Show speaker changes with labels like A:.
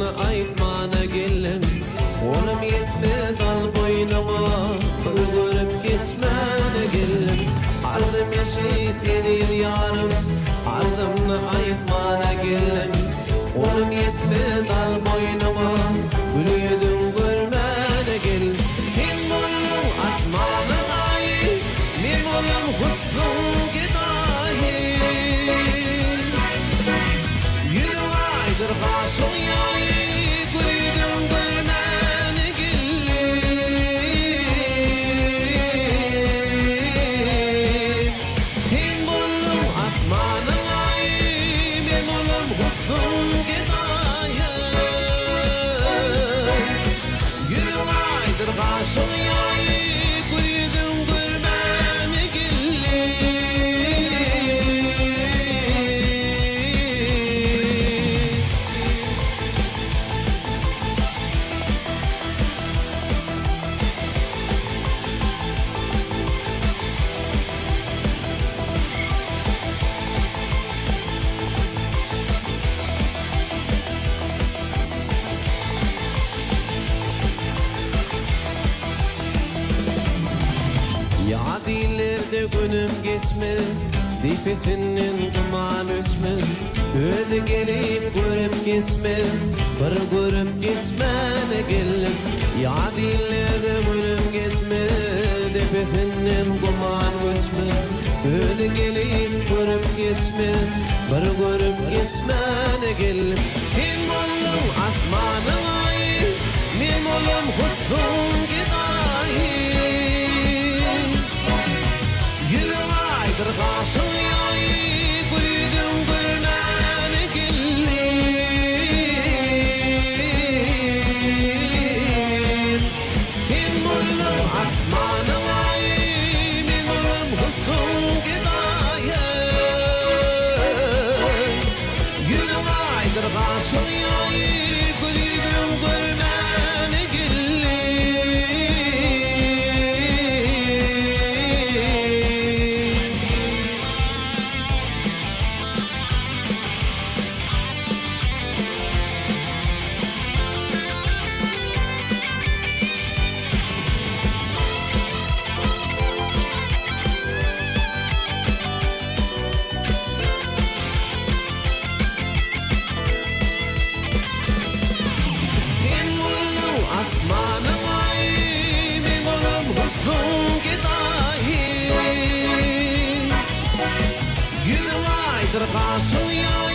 A: aytmana geldim. Onum yetmedi al boynuma, bir görüp geçmene geldim. Ardım yaşayıp gelir yarım, ardımını aytmana geldim. Onum yetmedi al boynuma, gülüyedin görmene geldim. Sen bollum asmanın ayı, men bollum husnun gedayi. Yüzüm aydır kaşın yayı, gülüyedin görmene geldim. Sen bollum asmanın ayı, men bollum husnun gedayi. Yüzüm aydır kaşın yayı, gülüyedin görmene geldim. Yadilerde günüm geçmez, dipetinin duman öçmez. Öde gelip görüp geçmez, bir görüp geçmene geldim. Yadilerde günüm geçmez, dipetinin duman öçmez. Öde gelip görüp geçmez, bir görüp geçmene geldim. Sen bollum asmanın ayı, men bollum husnun gedayi. Yüzüm aydır kaşın yayı, gülüyedin görmene geldim. Sen bollum asmanın ayı, men bollum husnun gedayi. Yüzüm aydır kaşın yayı, gülüyedin görmene geldim. Sen bollum asmanın ayı, men bollum husnun gedayi. Yüzüm aydır kaşın yayı,